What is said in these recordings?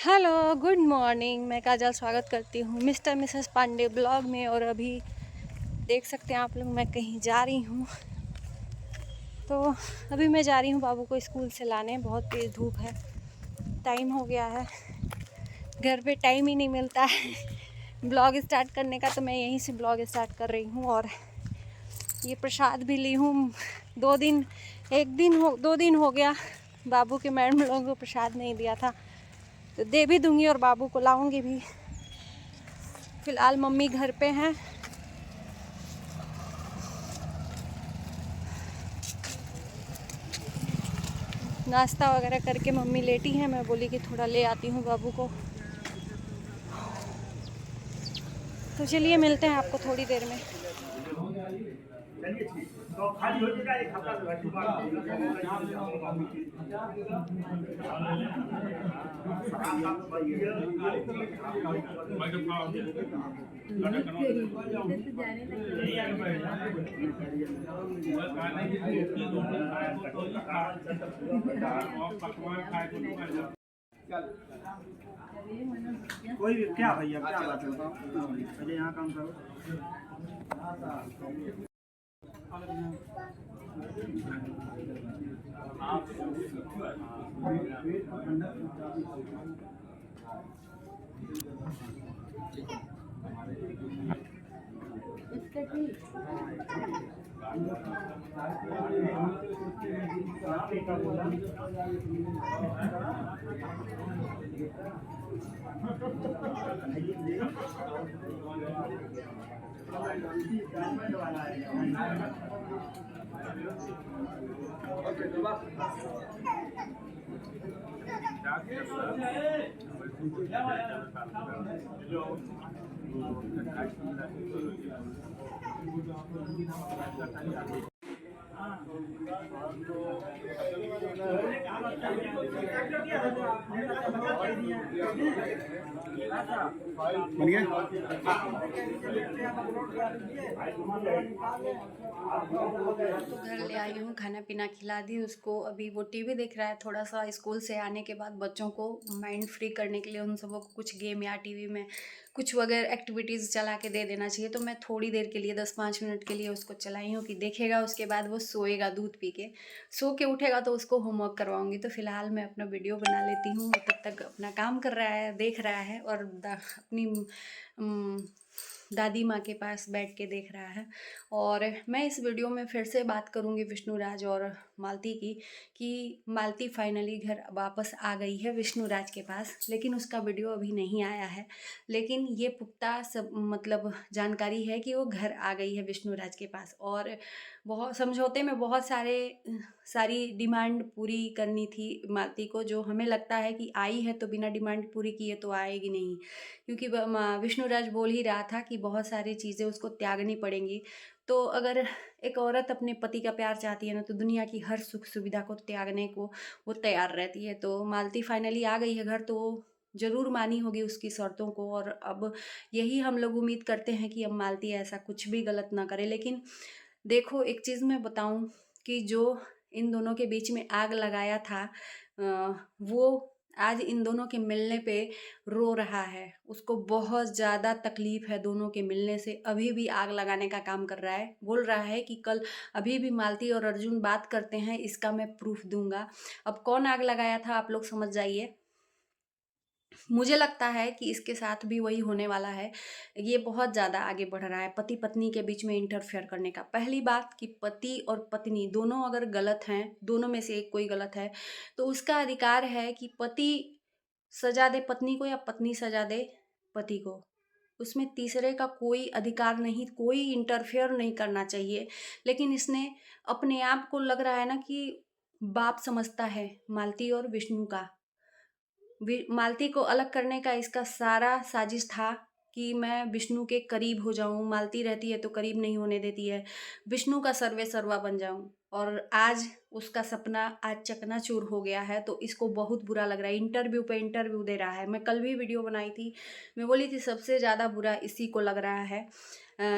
Hello, good morning. मैं काजल स्वागत करती हूँ मिस्टर मिसेस पांडे ब्लॉग में। और अभी देख सकते हैं आप लोग, मैं कहीं जा रही हूँ। तो अभी मैं जा रही हूँ बाबू को स्कूल से लाने। बहुत तेज़ धूप है, टाइम हो गया है, घर पे टाइम ही नहीं मिलता है ब्लॉग स्टार्ट करने का। तो मैं यहीं से ब्लॉग स्टार्ट कर रही हूँ। और ये प्रसाद भी ली हूँ। 2 दिन हो गया बाबू के मैडम लोगों को प्रसाद नहीं दिया था, तो दे भी दूंगी और बाबू को लाऊंगी भी। फिलहाल मम्मी घर पे हैं। नाश्ता वगैरह करके मम्मी लेटी हैं। मैं बोली कि थोड़ा ले आती हूँ बाबू को। तो चलिए मिलते हैं आपको थोड़ी देर में। कोई भी क्या भैया क्या बात है अजय यहाँ काम करो। तो घर ले आई हूँ, खाना पीना खिला दी उसको। अभी वो टीवी देख रहा है। थोड़ा सा स्कूल से आने के बाद बच्चों को माइंड फ्री करने के लिए उन सबों को कुछ गेम या टीवी में कुछ वगैरह एक्टिविटीज़ चला के दे देना चाहिए। तो मैं थोड़ी देर के लिए 10-5 मिनट के लिए उसको चलाई हूँ कि देखेगा। उसके बाद वो सोएगा दूध पी के। सो के उठेगा तो उसको होमवर्क करवाऊँगी। तो फिलहाल मैं अपना वीडियो बना लेती हूँ। वो तब तक अपना काम कर रहा है, देख रहा है और अपनी दादी माँ के पास बैठ के देख रहा है। और मैं इस वीडियो में फिर से बात करूँगी विष्णुराज और मालती की, कि मालती फाइनली घर वापस आ गई है विष्णुराज के पास। लेकिन उसका वीडियो अभी नहीं आया है। लेकिन ये पुख्ता सब मतलब जानकारी है कि वो घर आ गई है विष्णुराज के पास। और बहुत समझौते में बहुत सारी डिमांड पूरी करनी थी मालती को, जो हमें लगता है कि आई है तो बिना डिमांड पूरी किए तो आएगी नहीं। क्योंकि विष्णुराज बोल ही रहा था कि बहुत सारी चीज़ें उसको त्यागनी पड़ेंगी। तो अगर एक औरत अपने पति का प्यार चाहती है ना, तो दुनिया की हर सुख सुविधा को त्यागने को वो तैयार रहती है। तो मालती फाइनली आ गई है घर, तो ज़रूर मानी होगी उसकी शर्तों को। और अब यही हम लोग उम्मीद करते हैं कि अब मालती ऐसा कुछ भी गलत ना करे। लेकिन देखो, एक चीज़ मैं बताऊं कि जो इन दोनों के बीच में आग लगाया था, वो आज इन दोनों के मिलने पे रो रहा है। उसको बहुत ज़्यादा तकलीफ़ है दोनों के मिलने से। अभी भी आग लगाने का काम कर रहा है। बोल रहा है कि कल अभी भी मालती और अर्जुन बात करते हैं, इसका मैं प्रूफ दूंगा। अब कौन आग लगाया था आप लोग समझ जाइए। मुझे लगता है कि इसके साथ भी वही होने वाला है। ये बहुत ज़्यादा आगे बढ़ रहा है पति पत्नी के बीच में इंटरफेयर करने का। पहली बात कि पति और पत्नी दोनों अगर गलत हैं, दोनों में से एक कोई गलत है, तो उसका अधिकार है कि पति सजा दे पत्नी को या पत्नी सजा दे पति को। उसमें तीसरे का कोई अधिकार नहीं, कोई इंटरफेयर नहीं करना चाहिए। लेकिन इसने अपने आप को लग रहा है ना कि बाप समझता है मालती और विष्णु का। मालती को अलग करने का इसका सारा साजिश था कि मैं विष्णु के करीब हो जाऊं। मालती रहती है तो करीब नहीं होने देती है, विष्णु का सर्वे सर्वा बन जाऊं। और आज उसका सपना आज चकनाचूर हो गया है। तो इसको बहुत बुरा लग रहा है। इंटरव्यू पे इंटरव्यू दे रहा है। मैं कल भी वीडियो बनाई थी, मैं बोली थी सबसे ज़्यादा बुरा इसी को लग रहा है।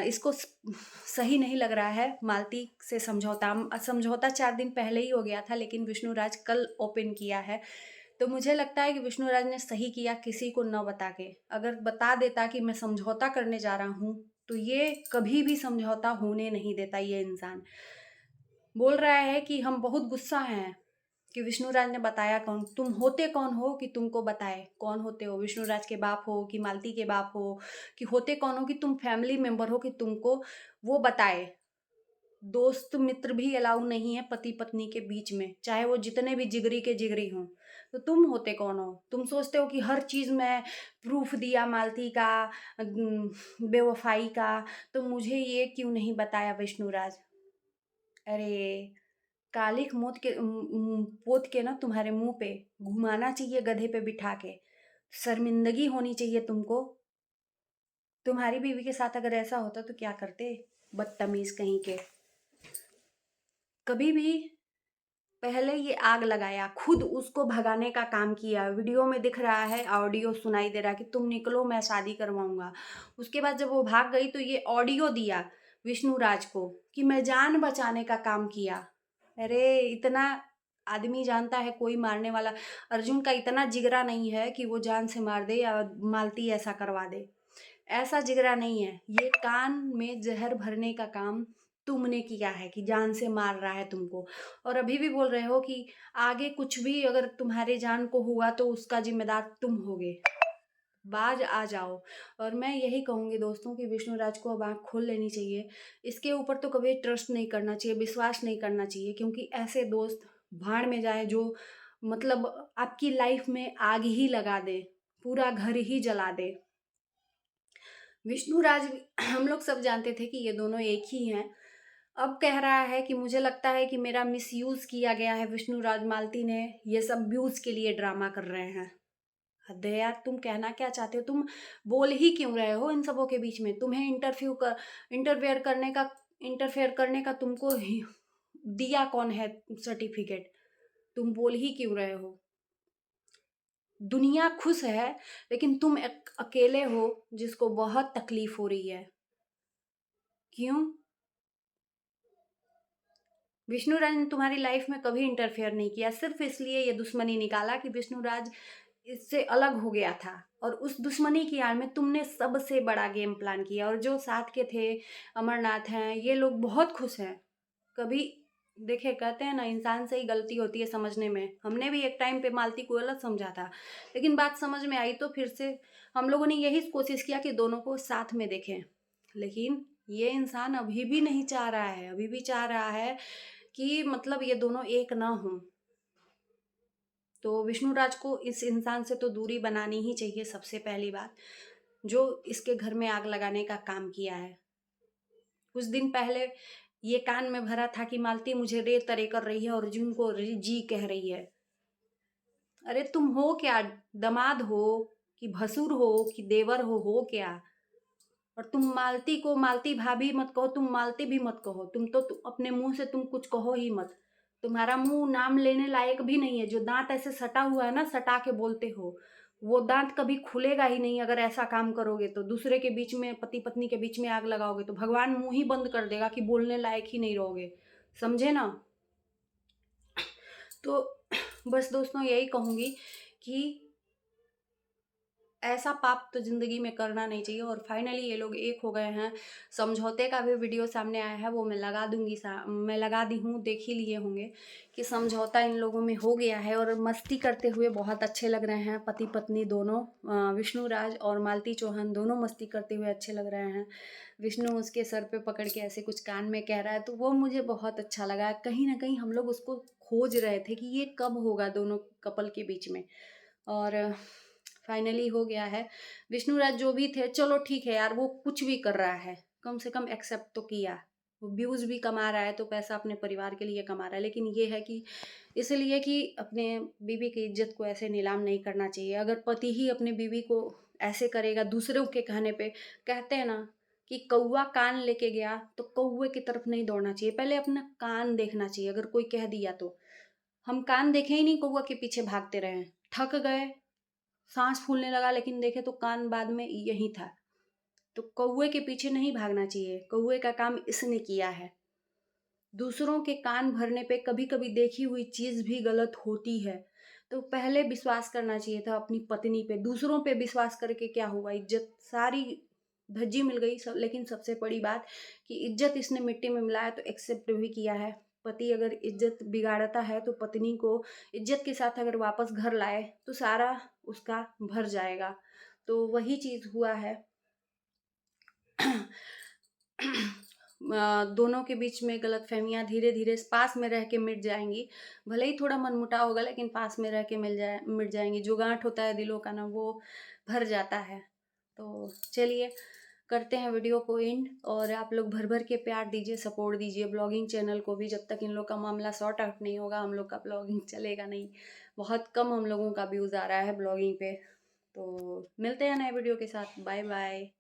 इसको सही नहीं लग रहा है मालती से समझौता। समझौता 4 दिन पहले ही हो गया था, लेकिन विष्णुराज कल ओपन किया है। तो मुझे लगता है कि विष्णुराज ने सही किया किसी को न बता के। अगर बता देता कि मैं समझौता करने जा रहा हूँ, तो ये कभी भी समझौता होने नहीं देता ये इंसान। बोल रहा है कि हम बहुत गुस्सा हैं कि विष्णुराज ने बताया कौन, तुम होते कौन हो कि तुमको बताए, कौन होते हो, विष्णुराज के बाप हो कि मालती के बाप हो, कि होते कौन हो कि तुम फैमिली मेंबर हो कि तुमको वो बताए। दोस्त मित्र भी अलाउ नहीं है पति पत्नी के बीच में, चाहे वो जितने भी जिगरी के जिगरी हों। तो तुम होते कौन हो? तुम सोचते हो कि हर चीज़ में प्रूफ दिया मालती का, बेवफाई का, तो मुझे ये क्यों नहीं बताया विष्णुराज? अरे! कालिख पोत के ना तुम्हारे मुँह पे घुमाना चाहिए गधे पे बिठा के। शर्मिंदगी होनी चाहिए तुमको। तुम्हारी बीवी के साथ अगर ऐसा होता तो क्या करते? बदतमीज़ कहीं के। कभी भी पहले ये आग लगाया, खुद उसको भगाने का काम किया। वीडियो में दिख रहा है, ऑडियो सुनाई दे रहा है कि तुम निकलो मैं शादी करवाऊँगा। उसके बाद जब वो भाग गई तो ये ऑडियो दिया विष्णुराज को कि मैं जान बचाने का काम किया। अरे! इतना आदमी जानता है कोई मारने वाला, अर्जुन का इतना जिगरा नहीं है कि वो जान से मार दे या मालती ऐसा करवा दे। ऐसा जिगरा नहीं है। ये कान में ज़हर भरने का काम तुमने किया है कि जान से मार रहा है तुमको, और अभी भी बोल रहे हो कि आगे कुछ भी अगर तुम्हारे जान को हुआ तो उसका ज़िम्मेदार तुम होगे। बाज आ जाओ। और मैं यही कहूँगी दोस्तों कि विष्णुराज को अब आँख खोल लेनी चाहिए। इसके ऊपर तो कभी ट्रस्ट नहीं करना चाहिए, विश्वास नहीं करना चाहिए, क्योंकि ऐसे दोस्त भाड़ में जाएँ जो मतलब आपकी लाइफ़ में आग ही लगा दे, पूरा घर ही जला दे। विष्णुराज भी हम लोग सब जानते थे कि ये दोनों एक ही हैं। अब कह रहा है कि मुझे लगता है कि मेरा मिसयूज़ किया गया है, विष्णुराज मालती ने ये सब व्यूज़ के लिए ड्रामा कर रहे हैं। हद है यार, तुम कहना क्या चाहते हो? तुम बोल ही क्यों रहे हो इन सबों के बीच में? तुम्हें इंटरफेयर करने का तुमको ही दिया कौन है सर्टिफिकेट? तुम बोल ही क्यों रहे हो? दुनिया खुश है, लेकिन तुम अकेले हो जिसको बहुत तकलीफ हो रही है। क्यों? विष्णुराज ने तुम्हारी लाइफ में कभी इंटरफेयर नहीं किया, सिर्फ इसलिए ये दुश्मनी निकाला कि विष्णुराज इससे अलग हो गया था, और उस दुश्मनी की आड़ में तुमने सबसे बड़ा गेम प्लान किया, और जो साथ के थे, अमरनाथ हैं, ये लोग बहुत खुश हैं। कभी देखिए, कहते हैं ना, इंसान से ही गलती होती है समझने में। हमने भी एक टाइम पे मालती को गलत समझा था, लेकिन बात समझ में आई तो फिर से हम लोगों ने यही कोशिश किया कि दोनों को साथ में देखें। लेकिन ये इंसान अभी भी नहीं चाह रहा है, अभी भी चाह रहा है कि मतलब ये दोनों एक ना हों। तो विष्णुराज को इस इंसान से तो दूरी बनानी ही चाहिए, सबसे पहली बात, जो इसके घर में आग लगाने का काम किया है। कुछ दिन पहले ये कान में भरा था कि मालती मुझे रे तरे कर रही है और अर्जुन को जी कह रही है। अरे तुम हो क्या? दामाद हो कि भसुर हो कि देवर हो क्या? और तुम मालती को मालती भाभी मत कहो, तुम मालती भी मत कहो। तुम अपने मुंह से तुम कुछ कहो ही मत। तुम्हारा मुंह नाम लेने लायक भी नहीं है। जो दांत ऐसे सटा हुआ है ना, सटा के बोलते हो, वो दांत कभी खुलेगा ही नहीं अगर ऐसा काम करोगे तो। दूसरे के बीच में, पति पत्नी के बीच में आग लगाओगे तो भगवान मुंह ही बंद कर देगा कि बोलने लायक ही नहीं रहोगे। समझे ना? तो बस दोस्तों यही कहूंगी कि ऐसा पाप तो ज़िंदगी में करना नहीं चाहिए। और फाइनली ये लोग एक हो गए हैं। समझौते का भी वीडियो सामने आया है, वो मैं लगा दी हूँ, देख ही लिए होंगे कि समझौता इन लोगों में हो गया है, और मस्ती करते हुए बहुत अच्छे लग रहे हैं पति पत्नी दोनों। विष्णुराज और मालती चौहान दोनों मस्ती करते हुए अच्छे लग रहे हैं। विष्णु उसके सर पे पकड़ के ऐसे कुछ कान में कह रहा है, तो वो मुझे बहुत अच्छा लगा। कहीं ना कहीं हम लोग उसको खोज रहे थे कि ये कब होगा दोनों कपल के बीच में, और फाइनली हो गया है। विष्णुराज जो भी थे, चलो ठीक है यार, वो कुछ भी कर रहा है, कम से कम एक्सेप्ट तो किया। वो व्यूज़ भी कमा रहा है तो पैसा अपने परिवार के लिए कमा रहा है, लेकिन ये है कि इसलिए कि अपने बीवी की इज्जत को ऐसे नीलाम नहीं करना चाहिए। अगर पति ही अपने बीवी को ऐसे करेगा दूसरों के कहने पे, कहते हैं ना कि कौवा कान लेके गया तो कौवे की तरफ नहीं दौड़ना चाहिए, पहले अपना कान देखना चाहिए। अगर कोई कह दिया तो हम कान देखे ही नहीं, कौवा के पीछे भागते रहे, थक गए, सांस फूलने लगा, लेकिन देखे तो कान बाद में यही था। तो कौवे के पीछे नहीं भागना चाहिए, कौवे का काम इसने किया है। दूसरों के कान भरने पे कभी कभी देखी हुई चीज भी गलत होती है, तो पहले विश्वास करना चाहिए था अपनी पत्नी पे। दूसरों पे विश्वास करके क्या हुआ, इज्जत सारी धज्जी मिल गई सब। लेकिन सबसे बड़ी बात कि इज्जत इसने मिट्टी में मिलाया तो एक्सेप्ट भी किया है। पति अगर इज्जत बिगाड़ता है तो पत्नी को इज्जत के साथ अगर वापस घर लाए तो सारा उसका भर जाएगा। तो वही चीज़ हुआ है। दोनों के बीच में गलतफहमियाँ धीरे धीरे पास में रह के मिट जाएंगी। भले ही थोड़ा मनमुटाव होगा लेकिन पास में रह के मिट जाएंगी। जो गांठ होता है दिलों का ना, वो भर जाता है। तो चलिए करते हैं वीडियो को एंड, और आप लोग भर भर के प्यार दीजिए, सपोर्ट दीजिए ब्लॉगिंग चैनल को भी। जब तक इन लोग का मामला सॉर्ट आउट नहीं होगा हम लोग का ब्लॉगिंग चलेगा नहीं। बहुत कम हम लोगों का व्यूज़ आ रहा है ब्लॉगिंग पे। तो मिलते हैं नए वीडियो के साथ। Bye bye.